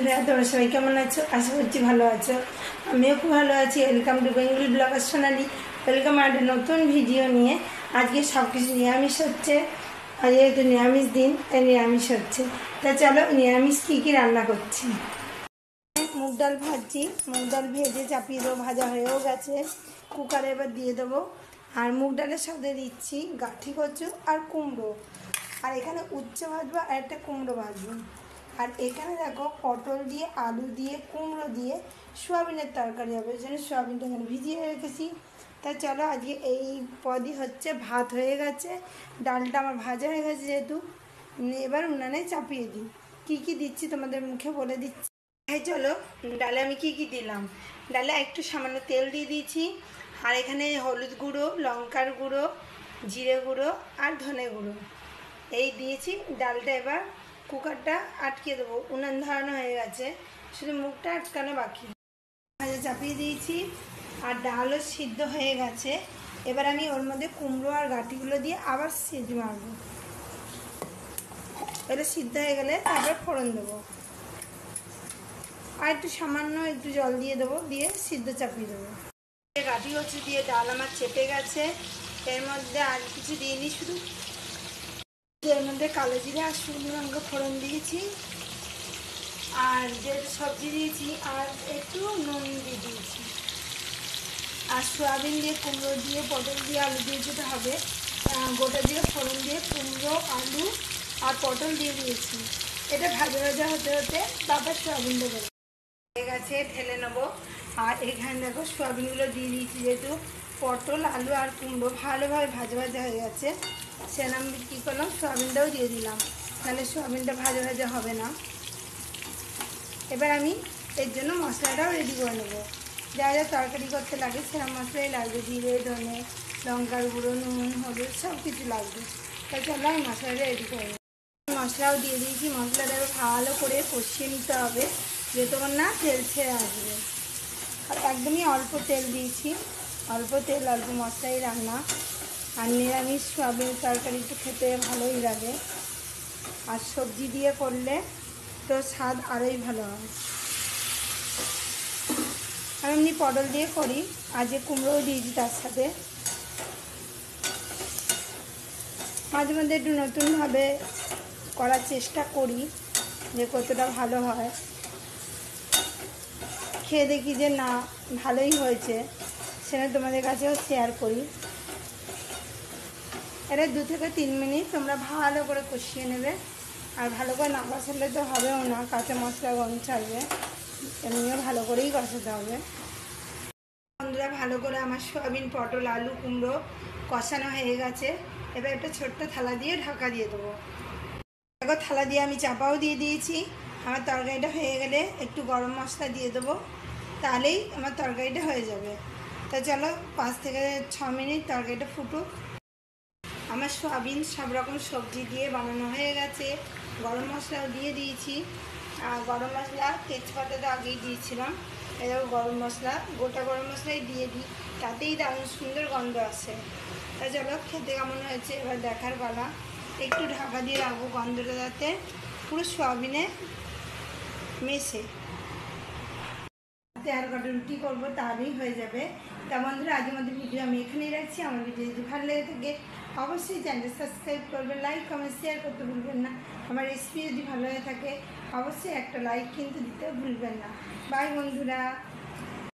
বন্ধুরা তোমরা সবাই কেমন আছো? আশা করছি ভালো আছো। আমিও খুব ভালো আছি। Welcome to Bengali blogger Sonali. Welcome একটা নতুন ভিডিও নিয়ে। আজকে সব কিছু নিরামিষ হচ্ছে, আর যেহেতু নিরামিষ দিন তাই নিরামিষ হচ্ছে। তা চলো নিরামিষ কী কী রান্না করছি। মুগ ডাল ভাজছি, মুগ ডাল ভেজে চাপিয়ে দেবো, ভাজা হয়েও গেছে। কুকারে এবার দিয়ে দেবো। আর মুগ ডালের সাথে দিচ্ছি গাঠি কচু আর কুমড়ো, আর এখানে উচ্ছে ভাজবো আর একটা কুমড়ো ভাজবো। আর এখানে দেখো পটল দিয়ে, আলু দিয়ে, কুমড়ো দিয়ে সোয়াবিনের তরকারি হবে, ওই জন্য সোয়াবিনটা এখানে ভিজিয়ে রেখেছি। তা চলো আজকে এই পদই হচ্ছে। ভাত হয়ে গেছে, ডালটা আমার ভাজা হয়ে গেছে যেহেতু, এবার উনানে চাপিয়ে দিই। কী কী দিচ্ছি তোমাদের মুখে বলে দিচ্ছি। হ্যাঁ চলো, ডালে আমি কী কী দিলাম। ডালে একটু সামান্য তেল দিয়ে দিয়েছি, আর এখানে হলুদ গুঁড়ো, লঙ্কার গুঁড়ো, জিরে গুঁড়ো আর ধনে গুঁড়ো এই দিয়েছি। ডালটা এবার কুকারটা আটকে দেবো, উনান ধরানো হয়ে গেছে, শুধু মুখটা আটকানো বাকি। ভাজা চাপিয়ে দিয়েছি আর ডালও সিদ্ধ হয়ে গেছে। এবার আমি ওর মধ্যে কুমড়ো আর গাঁটিগুলো দিয়ে আবার সিদ্ধ মারবো। এটা সিদ্ধ হয়ে গেলে তারপর ফোড়ন দেবো, আর একটু সামান্য একটু জল দিয়ে দেবো, দিয়ে সিদ্ধ চাপিয়ে দেবো। গাঁটি হচ্ছে দিয়ে ডাল আমার চেপে গেছে। এর মধ্যে আর কিছু দিইনি, শুধু এর মধ্যে কালো জিরা আর শুকনো লঙ্কা ফোড়ন দিয়েছি, আর যে সবজি দিয়েছি আর একটু নুন দিয়ে দিয়েছি। আর সয়াবিন দিয়ে, কুমড়ো দিয়ে, পটল দিয়ে, আলু দিয়ে যেটা হবে, গোটা দিয়ে ফোড়ন দিয়ে কুমড়ো, আলু আর পটল দিয়ে দিয়েছি। এটা ভাজা ভাজা হতে হতে তারপর সয়াবিন দেবো। হয়ে গেছে, ঢেলে নেবো। আর এখানে দেখো সয়াবিনগুলো দিয়ে দিয়েছি, যেহেতু পটল, আলু আর কুমড়ো ভালোভাবে ভাজা ভাজা হয়ে গেছে, সেরকম আমি কী করলাম, সয়াবিনটাও দিয়ে দিলাম, তাহলে সয়াবিনটা ভাজা ভাজা হবে না। এবার আমি এর জন্য মশলাটাও রেডি করে নেবো। যা যা তরকারি করতে লাগে সেরকম মশলাই লাগবে, জিরে, ধনে, লঙ্কার গুঁড়ো, নুন, হলুদ সব কিছু লাগবে। তাই চলো আমি মশলাটা রেডি করে নেবো। মশলাও দিয়ে দিয়েছি, মশলাটা ভালো করে কষিয়ে নিতে হবে, যতক্ষণ না তেল ছেড়ে আসবে। আর একদমই অল্প তেল দিয়েছি, অল্প তেল অল্প মশলাই রান্না। আর নিরামিষ সয়াবিন তরকারি একটু খেতে ভালোই লাগে, আর সবজি দিয়ে করলে তো স্বাদ আরোই ভালো হয়। আমি এমনি পটল দিয়ে করি, আজকে কুমড়োও দিয়েছি তার সাথে। মাঝে মধ্যে একটু নতুনভাবে করার চেষ্টা করি, যে কতটা ভালো হয়। খেয়ে দেখি যে না ভালোই হয়েছে, সেটা তোমাদের কাছেও শেয়ার করি। এটা 2 থেকে 3 মিনিট তোমরা ভালো করে কষিয়ে নেবে। আর ভালো করে না কষালে তো হবেও না, কাঁচা মশলা গন্ধ ছাড়বে, এমনিও ভালো করেই কষাতে হবে। বন্ধুরা ভালো করে আমার সয়াবিন, পটল, আলু, কুমড়ো কষানো হয়ে গেছে। এবার একটা ছোট্ট থালা দিয়ে ঢাকা দিয়ে দেবো। দেখো থালা দিয়ে আমি চাপাও দিয়ে দিয়েছি। আমার তরকারিটা হয়ে গেলে একটু গরম মশলা দিয়ে দেবো, তাহলেই আমার তরকারিটা হয়ে যাবে। তা চলো 5 থেকে 6 মিনিট তরকারিটা ফুটুক। আমার সয়াবিন সব রকম সবজি দিয়ে বানানো হয়ে গেছে, গরম মশলাও দিয়ে দিয়েছি। আর গরম মশলা, তেজপাতা তো আগেই দিয়েছিলাম। এরকম গরম মশলা, গোটা গরম মশলাই দিয়ে দিই, তাতেই দারুণ সুন্দর গন্ধ আসে। তা চলো খেতে কেমন হয়েছে এবার দেখার পালা। একটু ঢাকা দিয়ে রাখবো, গন্ধটা যাতে পুরো সয়াবিনে মেশে। আর কটা রুটি করবো, তাহলেই হয়ে যাবে। তা বন্ধুরা আজকের মধ্যে ভিডিও আমি এখানেই রাখছি। আমার ভিডিও যদি ভালো লেগে থাকে অবশ্যই চ্যানেলটা সাবস্ক্রাইব করবেন, লাইক কমেন্ট শেয়ার করতে ভুলবেন না। আমার রেসিপি যদি ভালো হয়ে থাকে অবশ্যই একটা লাইক কিন্তু দিতে ভুলবেন না। বাই বন্ধুরা।